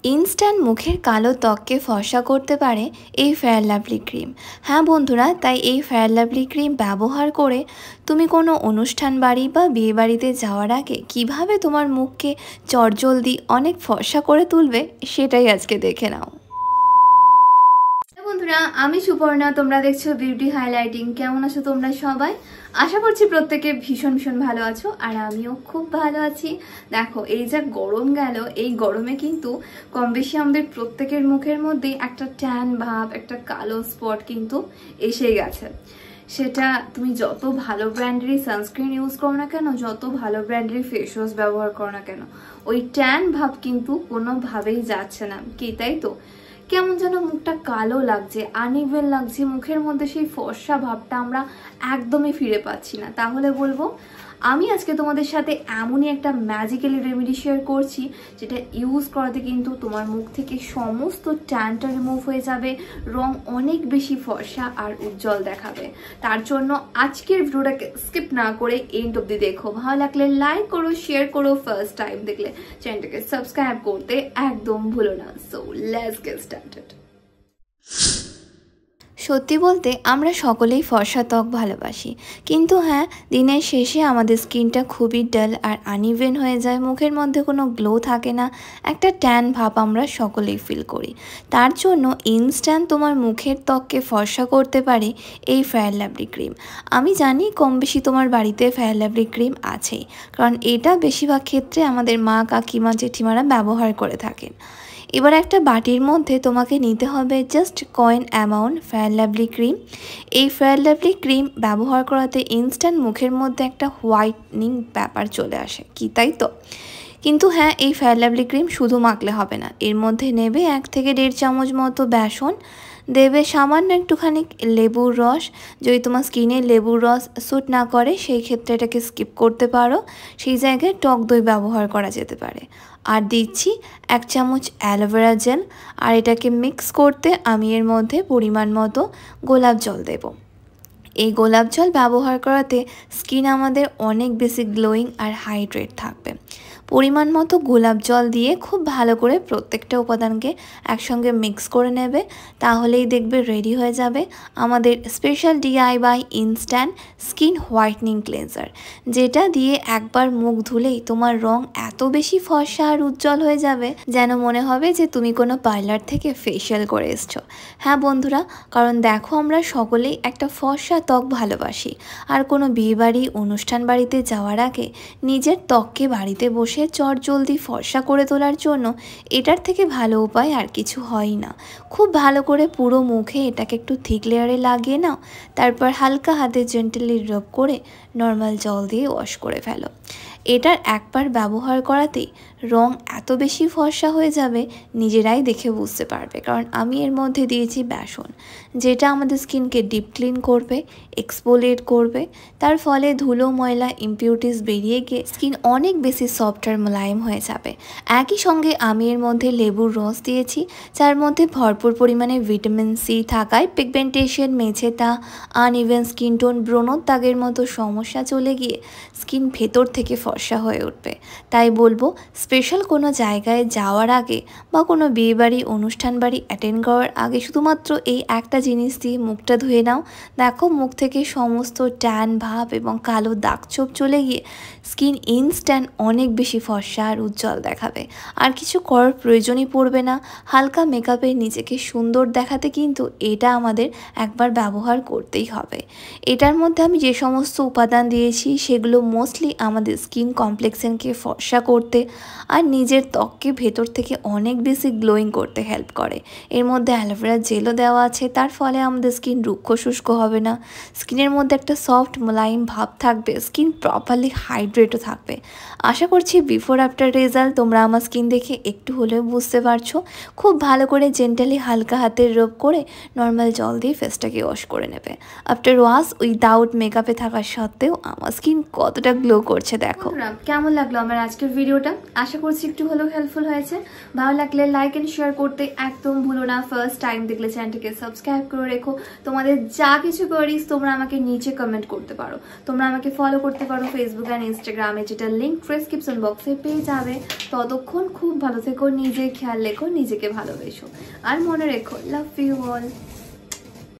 Instant মুখের কালো ত্বককে ফর্সা করতে পারে এই ফেয়ার লাভলি ক্রিম। হ্যাঁ বন্ধুরা, তাই এই ফেয়ার লাভলি ক্রিম ব্যবহার করে তুমি কোনো অনুষ্ঠান বাড়ি বা বিয়ে বাড়িতে যাওয়ার আগে কিভাবে তোমার মুখকে চটজলদি অনেক ফর্সা করে তুলবে সেটাই আজকে দেখে নাও। বন্ধুরা, আমি সুপর্ণা, তোমরা দেখছো বিউটি হাইলাইটিং। কেমন আছো তোমরা সবাই? আশা করছি প্রত্যেকে ভীষণ ভালো আছো, আর আমিও খুব ভালো আছি। দেখো, এই যা গরম গেল, এই গরমে কিন্তু কম বেশি আমাদের প্রত্যেকের মুখের মধ্যে একটা ট্যান ভাব, একটা কালো স্পট কিন্তু এসে গেছে। সেটা তুমি যত ভালো ব্র্যান্ডেরই সানস্ক্রিন ইউজ করো না কেন, যত ভালো ব্র্যান্ডেরই ফেস ওয়াশ ব্যবহার করো না কেন, ওই ট্যান ভাব কিন্তু কোনোভাবেই যাচ্ছে না। কি তাই তো? কেমন যেন মুখটা কালো লাগছে, আনইভেন লাগছে, মুখের মধ্যে সেই ফর্সা ভাবটা আমরা একদমই ফিরে পাচ্ছি না। তাহলে বলবো, আমি আজকে তোমাদের সাথে এমনই একটা ম্যাজিক্যালি রেমেডি শেয়ার করছি, যেটা ইউজ করাতে কিন্তু তোমার মুখ থেকে সমস্ত ট্যানটা রিমুভ হয়ে যাবে, রং অনেক বেশি ফর্সা আর উজ্জ্বল দেখাবে। তার জন্য আজকের ভিডিওটাকে স্কিপ না করে এন্ড অব্দি দেখো। ভালো লাগলে লাইক করো, শেয়ার করো, ফার্স্ট টাইম দেখলে চ্যানেলটাকে সাবস্ক্রাইব করতে একদম ভুলো না। So let's get started. সত্যি বলতে আমরা সকলেই ফর্সা ত্বক ভালোবাসি, কিন্তু হ্যাঁ, দিনের শেষে আমাদের স্কিনটা খুবই ডাল আর আনইভেন হয়ে যায়, মুখের মধ্যে কোনো গ্লো থাকে না, একটা ট্যান ভাব আমরা সকলেই ফিল করি। তার জন্য ইনস্ট্যান্ট তোমার মুখের ত্বককে ফর্সা করতে পারে এই ফেয়ার লাভলি ক্রিম। আমি জানি কম বেশি তোমার বাড়িতে ফেয়ার লাভলি ক্রিম আছেই, কারণ এটা বেশিরভাগ ক্ষেত্রে আমাদের মা, কাকিমা, জেঠিমারা ব্যবহার করে থাকেন। এবার একটা বাটির মধ্যে তোমাকে নিতে হবে just coin amount fair lovely cream. এই ফেয়ার লাভলি ক্রিম ব্যবহার করাতে ইনস্ট্যান্ট মুখের মধ্যে একটা হোয়াইটনিং ব্যাপার চলে আসে। কি তাই তো? কিন্তু হ্যাঁ, এই ফেয়ার লাভলি ক্রিম শুধু মাখলে হবে না, এর মধ্যে নেবে 1 থেকে 1.5 চামচ মতো বেসন, দেবে সামান্য একটুখানি লেবুর রস। যদি তোমার স্কিনে লেবুর রস স্যুট না করে সেই ক্ষেত্রে এটাকে স্কিপ করতে পারো, সেই জায়গায় টক দই ব্যবহার করা যেতে পারে। আর দিচ্ছি 1 চামচ অ্যালোভেরা জেল, আর এটাকে মিক্স করতে আমি এর মধ্যে পরিমাণ মতো গোলাপ জল দেব। এই গোলাপ জল ব্যবহার করাতে স্কিন আমাদের অনেক বেশি গ্লোয়িং আর হাইড্রেট থাকবে। পরিমাণ মতো গোলাপ জল দিয়ে খুব ভালো করে প্রত্যেকটা উপাদানকে একসঙ্গে মিক্স করে নেবে, তাহলেই দেখবে রেডি হয়ে যাবে আমাদের special DIY instant skin whitening cleanser, যেটা দিয়ে একবার মুখ ধুলেই তোমার রং এত বেশি ফর্সা আর উজ্জ্বল হয়ে যাবে যেন মনে হবে যে তুমি কোনো পার্লার থেকে ফেশিয়াল করে এসছো। হ্যাঁ বন্ধুরা, কারণ দেখো, আমরা সকলেই একটা ফর্সা ত্বক ভালোবাসি, আর কোনো বিয়েবাড়ি, অনুষ্ঠান বাড়িতে যাওয়ার আগে নিজের ত্বককে বাড়িতে বসে চটজলদি ফর্সা করে তোলার জন্য এটার থেকে ভালো উপায় আর কিছু হয় না। খুব ভালো করে পুরো মুখে এটাকে একটু থিক লেয়ারে লাগিয়ে নাও, তারপর হালকা হাতে জেন্টালি রব করে নর্মাল জল দিয়ে ওয়াশ করে ফেলো। এটার একবার ব্যবহার করাতেই রং এত বেশি ফর্সা হয়ে যাবে নিজেরাই দেখে বুঝতে পারবে, কারণ আমি এর মধ্যে দিয়েছি বেসন, যেটা আমাদের স্কিনকে ডিপ ক্লিন করবে, এক্সফোলিয়েট করবে। তার ফলে ধুলো, ময়লা, ইমপিউরিটিস বেরিয়ে গিয়ে স্কিন অনেক বেশি সফট আর মোলায়েম হয়ে যাবে। একই সঙ্গে আমি এর মধ্যে লেবুর রস দিয়েছি, যার মধ্যে ভরপুর পরিমাণে ভিটামিন সি থাকায় পিগমেন্টেশন, মেঝেতা, আনইভেন স্কিন টোন, ব্রণর দাগের মতো সমস্যা চলে গিয়ে স্কিন ভেতর থেকে ফর্সা হয়ে উঠবে। তাই বলবো, স্পেশাল কোনো জায়গায় যাওয়ার আগে বা কোনো বিয়েবাড়ি, অনুষ্ঠান বাড়ি অ্যাটেন্ড করার আগে শুধুমাত্র এই একটা জিনিস দিয়ে মুখটা ধুয়ে নাও। দেখো, মুখ থেকে সমস্ত ট্যান ভাব এবং কালো দাগ ছোপ চলে গিয়ে স্কিন ইনস্ট্যান্ট অনেক বেশি ফর্সা আর উজ্জ্বল দেখাবে। আর কিছু করার প্রয়োজনই পড়বে না। হালকা মেকআপে নিজেকে সুন্দর দেখাতে কিন্তু এটা আমাদের একবার ব্যবহার করতেই হবে। এটার মধ্যে আমি যে সমস্ত উপাদান দিয়েছি সেগুলো মোস্টলি আমাদের স্কিন কমপ্লেক্সনকে ফর্সা করতে আর নিজের ত্বককে ভেতর থেকে অনেক বেশি গ্লোয়িং করতে হেল্প করে। এর মধ্যে অ্যালোভেরা জেলও দেওয়া আছে, তার ফলে আমাদের স্কিন রুক্ষ শুষ্ক হবে না, স্কিনের মধ্যে একটা সফট মোলায়েম ভাব থাকবে, স্কিন প্রপারলি হাইড্রেটও থাকবে। আশা করছি বিফোর আফটার রেজাল্ট তোমরা আমার স্কিন দেখে একটু হলেও বুঝতে পারছো। খুব ভালো করে জেন্টালি হালকা হাতের রব করে নর্মাল জল দিয়ে ফেসটাকে ওয়াশ করে নেবে। আফটার ওয়াশ উইদাউট মেকআপে থাকা সত্ত্বেও আমার স্কিন কতটা গ্লো করছে দেখো। কেমন লাগলো আমার আজকের ভিডিওটা? আশা করছি একটু হলেও হেল্পফুল হয়েছে। ভালো লাগলে লাইক এন্ড শেয়ার করতে একদম ভুলো না। ফার্স্ট টাইম দেখলে চ্যানেলটাকে সাবস্ক্রাইব করে রেখো। তোমাদের যা কিছু করিস তোমরা আমাকে নিচে কমেন্ট করতে পারো। তোমরা আমাকে ফলো করতে পারো ফেসবুক আর ইনস্টাগ্রামে, যেটা লিঙ্ক ডেসক্রিপশন বক্সে পেয়ে যাবে। ততক্ষণ খুব ভালো থেকো, নিজের খেয়াল রেখো, নিজেকে ভালোবেসো, আর মনে রেখো লাভ ইউ অল।